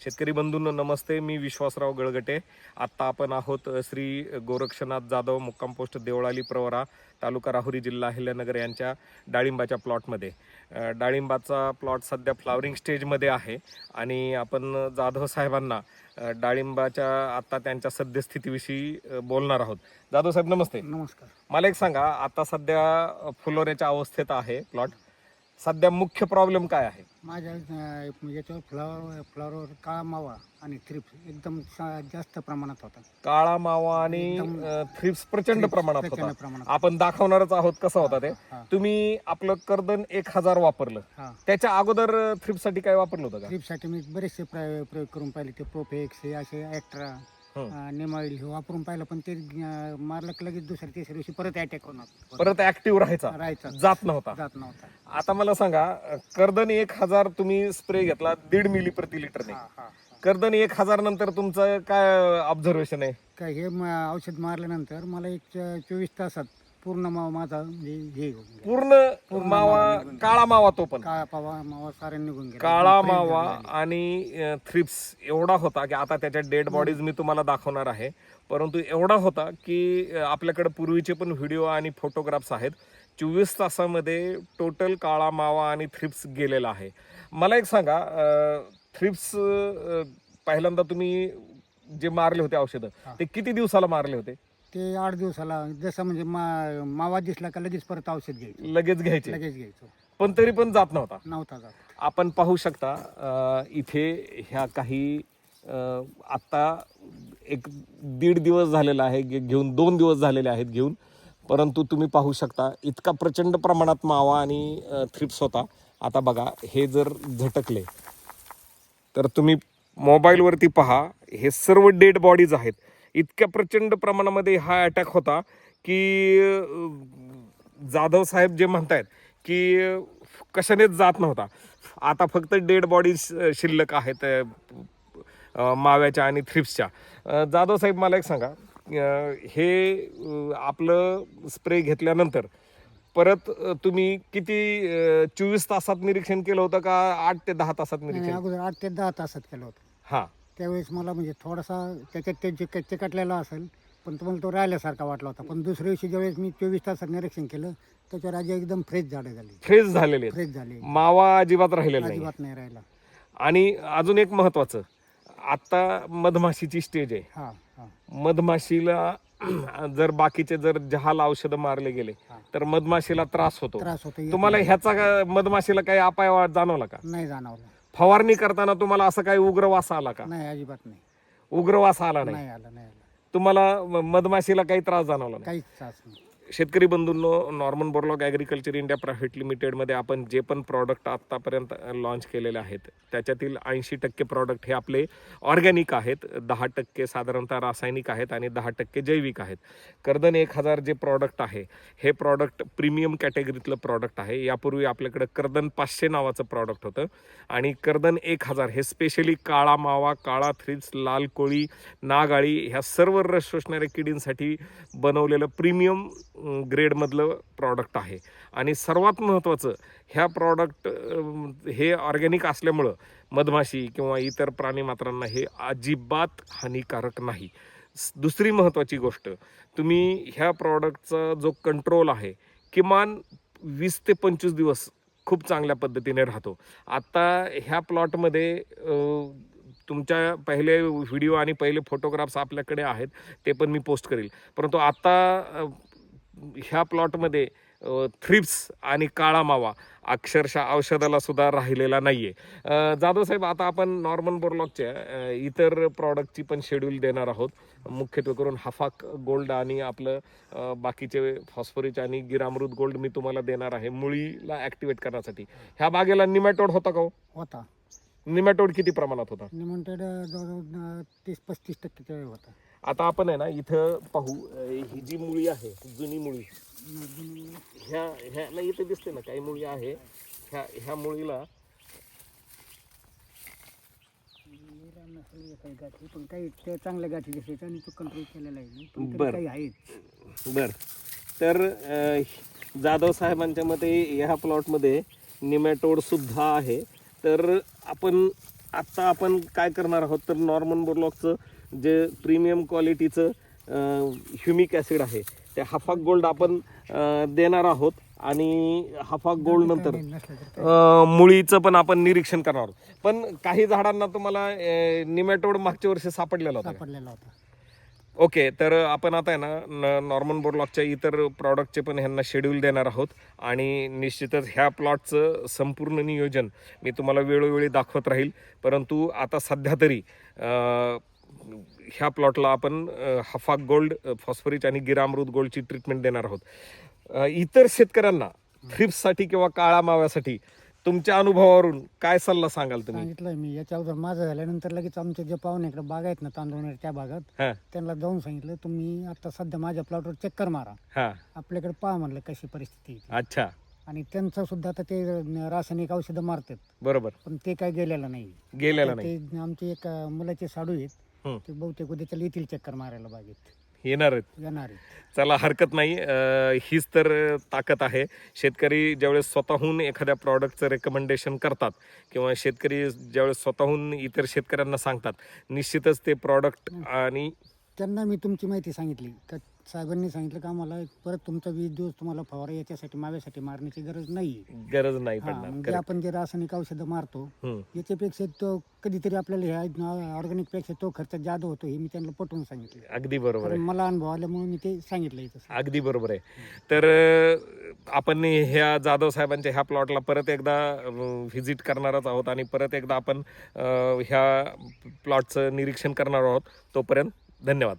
शेतकरी बंधूंनो नमस्ते. मी विश्वासराव गळगटे. आत्ता आपण आहोत श्री गोरक्षनाथ जाधव मुक्काम पोस्ट देवळाली प्रवरा तालुका राहुरी जिल्हा अहिल्यानगर यांच्या डाळिंबाच्या प्लॉटमध्ये. डाळिंबाचा प्लॉट सध्या फ्लावरिंग स्टेजमध्ये आहे आणि आपण जाधव साहेबांना डाळिंबाच्या आत्ता त्यांच्या सद्यस्थितीविषयी बोलणार आहोत. जाधव साहेब नमस्ते. नमस्कार. मला एक सांगा, आता सध्या फुलोऱ्याच्या अवस्थेत आहे प्लॉट. सध्या मुख्य प्रॉब्लेम काय आहे? माझ्या याच्यावर फ्लावर काळा मावा आणि थ्रिप्स एकदम जास्त प्रमाणात होता. काळा मावा आणि एकदम थ्रिप्स प्रचंड प्रमाणात प्रचंड होता. प्रमाणात. आपण दाखवणारच आहोत कसं होता ते. हा, तुम्ही आपलं कर्दन 1000 वापरलं, हा. त्याच्या अगोदर थ्रिप्स साठी काय वापरलं होतं का? थ्रिप्ससाठी मी बरेचसे प्रयोग करून पाहिले. ते प्रोफेक्स हे असे ॲक्ट्रा नेमाईल हे वापरून पाहिलं, पण ते मारलं की लगेच दुसऱ्या तिसऱ्या दिवशी परत अटॅक होणार, परत ऍक्टिव्ह राहायचा, राहायचा जात नव्हता. जात नव्हता. आता मला सांगा, कर्दन 1000 तुम्ही स्प्रे घेतला 1.5 मिली प्रति लिटरने. हा, हा. कर्दन 1000 नंतर तुमचं काय ऑब्झर्वेशन आहे? काय हे औषध मारल्यानंतर मला एक 24 तासात पूर्ण माझा म्हणजे हे होऊन गेलं. पूर्ण मावा, काळा मावा, तो पण काळा पावा मावा सारे निघून गेला. काळा एकदम fresh मावा झालेली. आणि थ्रिप्स एवढा होता की आता त्याच्या डेड बॉडीज मी तुम्हाला दाखवणार आहे. परंतु एवढा होता की आपल्याकडे पूर्वीचे पण व्हिडिओ आणि फोटोग्राफ्स आहेत. 24 तासामध्ये टोटल काळा मावा आणि थ्रिप्स गेलेला आहे. मला एक सांगा, थ्रिप्स पहिल्यांदा तुम्ही जे मारले होते औषधं, हा. ते किती दिवसाला मारले होते? ते 8 दिवसाला जसं म्हणजे मावा दिसला का लगेच परत औषध घ्यायचं. लगेच घ्यायचे, लगेच घ्यायचो. पण तरी पण जात नव्हता. नव्हता जात. आपण पाहू शकता इथे ह्या काही आत्ता 1-1.5 दिवस झालेला आहे घेऊन, 2 दिवस झालेले आहेत घेऊन, परंतु तुम्ही पाहू शकता इतका प्रचंड प्रमाणात मावा आणि थ्रिप्स होता. आता बघा, हे जर झटकले तर तुम्ही मोबाईलवरती पहा, हे सर्व डेड बॉडीज आहेत. इतक्या प्रचंड प्रमाणामध्ये हा अटॅक होता की जाधव साहेब जे म्हणतायत की कशानेच जात नव्हता. आता फक्त डेड बॉडीज शिल्लक आहेत माव्याच्या आणि थ्रिप्सच्या. जाधव साहेब मला एक सांगा, हे आपलं स्प्रे घेतल्यानंतर परत तुम्ही किती 24 तासात निरीक्षण केलं होतं का 8 ते 10 तासात नाही, निरीक्षण? अगोदर 8 ते 10 तासात केलं होतं. हा, त्यावेळेस मला म्हणजे थोडासा त्याच्यात ते चिकटलेला असेल, पण तुम्हाला तो राहिल्यासारखा वाटला होता. पण दुसऱ्या दिवशी ज्यावेळेस मी 24 तासात निरीक्षण केलं, त्याच्यावर आज एकदम फ्रेश झाडे झाली. फ्रेश झालेले आहेत. फ्रेश झाली, मावा अजिबात राहिलेला नाही. अजिबात नाही राहिला. आणि अजून एक महत्वाचं, आता मधमाशीची स्टेज आहे. हा, हा, मधमाशीला जर बाकीचे जर जहाल औषधं मारले गेले हा. तर मधमाशीला त्रास होतो. त्रास होतो. तुम्हाला ह्याचा मधमाशीला काही अपाय जाणवला का? नाही जाणवलं. फवारणी करताना तुम्हाला असं काही उग्रवास आला का? नाही, अजिबात नाही. उग्रवास आला नाही. नाही आलं, नाही आलं. तुम्हाला मधमाशीला काही त्रास जाणवला नाही? काहीच त्रास नाही. शेतकरी बंधूंनो, Norman Borlaug agriculture India private लिमिटेडमध्ये आपण जे पण प्रॉडक्ट आत्तापर्यंत लॉन्च केलेले आहेत त्याच्यातील 80% प्रॉडक्ट हे आपले ऑर्गॅनिक आहेत, 10% साधारणतः रासायनिक आहेत आणि 10% जैविक आहेत. कर्दन 1000 जे प्रॉडक्ट आहे हे प्रॉडक्ट प्रीमियम कॅटेगरीतलं प्रॉडक्ट आहे. यापूर्वी आपल्याकडं कर्दन 500 नावाचं प्रॉडक्ट होतं आणि कर्दन 1000 हे स्पेशली काळा मावा, काळा थ्रिप्स, लाल कोळी, नागाळी ह्या सर्व रस शोषणाऱ्या किडींसाठी बनवलेलं प्रीमियम ग्रेडमधलं प्रॉडक्ट आहे. आणि सर्वात महत्त्वाचं, ह्या प्रॉडक्ट हे ऑर्गॅनिक असल्यामुळं मधमाशी किंवा इतर प्राणीमात्रांना हे अजिबात हानिकारक नाही. दुसरी महत्त्वाची गोष्ट, तुम्ही ह्या प्रॉडक्टचा जो कंट्रोल आहे किमान 20 ते 25 दिवस खूप चांगल्या पद्धतीने राहतो. आता ह्या प्लॉटमध्ये तुमच्या पहिले व्हिडिओ आणि पहिले फोटोग्राफ्स आपल्याकडे आहेत, ते पण मी पोस्ट करेल. परंतु आता ह्या प्लॉटमध्ये थ्रिप्स आणि काळा मावा अक्षरशः औषधाला सुद्धा राहिलेला नाहीये. जाधव साहेब, आता आपण नॉर्मन बोरलॉगच्या इतर प्रॉडक्टची पण शेड्यूल देणार आहोत. मुख्यत्वे करून हफाक गोल्ड आणि आपलं बाकीचे फॉस्फरिक आणि गिरामृत गोल्ड मी तुम्हाला देणार आहे मुळीला ॲक्टिवेट करण्यासाठी. ह्या बागेला निमॅटोड होता का हो? होता. निमॅटोड किती प्रमाणात होता? निमंटेड जवळजवळ 30-35% होता. आता आपण आहे ना इथं पाहू, ही जी मुळी आहे, जुनी मुळी, ह्याला इथे दिसते ना काही मुळी आहे, ह्या मुळीला काही गाठी, पण काही त्या चांगल्या गाठी दिसायच्या आणि तो कंट्रोल केलेला आहे. पण तरी बरं. काही आहेत. बर, तर जाधव साहेबांच्या मते ह्या प्लॉटमध्ये निमॅटोड सुद्धा आहे. तर आपण आता आपण काय करणार आहोत तर नॉर्मन बोरलॉगचं जे प्रीमियम क्वालिटीचं ह्युमिक ॲसिड आहे ते हफाक गोल्ड आपण देणार आहोत आणि हफाक गोल्ड नंतर मुळीचं पण आपण निरीक्षण करणार आहोत. पण काही झाडांना तुम्हाला निमॅटोड मागच्या वर्षी सापडलेला होता का? सापडलेला होता. ओके, तर आपण आता आहे ना नॉर्मन बोरलॉगच्या इतर प्रॉडक्टचे पण ह्यांना शेड्यूल देणार आहोत आणि निश्चितच ह्या प्लॉटचं संपूर्ण नियोजन मी तुम्हाला वेळोवेळी दाखवत राहील. परंतु आता सध्या तरी ह्या प्लॉटला आपण हफाक गोल्ड, फॉस्फरिक आणि गिरामृत गोल्डची ट्रीटमेंट देणार आहोत. इतर शेतकऱ्यांना थ्रिप्ससाठी किंवा काळा माव्यासाठी तुमच्या अनुभवावरून काय सल्ला सांगाल तुम्ही? सांगितलंय मी याच्या अगोदर माझं झाल्यानंतर लगेच आमचे जे पाहुणे इकडे बागा आहेत ना तांदूळ त्या भागात, हा त्यांना जाऊन सांगितलं तुम्ही आता सध्या माझ्या प्लॉटवर चक्कर मारा, हा आपल्याकडे पहा म्हणलं कशी परिस्थिती आहे. अच्छा, आणि त्यांचं सुद्धा आता ते रासायनिक औषधं मारतात बरोबर, पण ते काय गेलेलं नाही. गेलेला नाही. ते आमचे एक मुलाचे साडू आहेत, हम्म. ते बहुतेक उद्या त्याला येतील चक्कर मारायला बागेत, येणार आहेत. येणार आहेत. चला, हरकत नाही. हीच तर ताकद आहे. शेतकरी ज्यावेळेस स्वतःहून एखाद्या प्रॉडक्टचं रेकमेंडेशन करतात किंवा शेतकरी ज्यावेळेस स्वतःहून इतर शेतकऱ्यांना सांगतात, निश्चितच ते प्रॉडक्ट आणि त्यांना मी तुमची माहिती सांगितली का साहेबांनी सांगितलं का आम्हाला परत तुमचा 20 दिवस तुम्हाला फवारा याच्यासाठी माव्यासाठी मारण्याची गरज नाही. गरज नाही हा, पडणार. म्हणजे आपण जे रासायनिक औषधं मारतो हम्म. याच्यापेक्षा तो कधीतरी आपल्याला ह्या ऑर्गॅनिक पेक्षा तो खर्च जादा होतो हे मी त्यांना पटवून सांगितलं. अगदी बरोबर आहे. कारण मला अनुभव आल्यामुळे मी ते सांगितलं तसं. अगदी बरोबर आहे. तर आपण ह्या जाधव साहेबांच्या ह्या प्लॉटला परत एकदा व्हिजिट करणारच आहोत आणि परत एकदा आपण ह्या प्लॉटचं निरीक्षण करणार आहोत. तोपर्यंत धन्यवाद.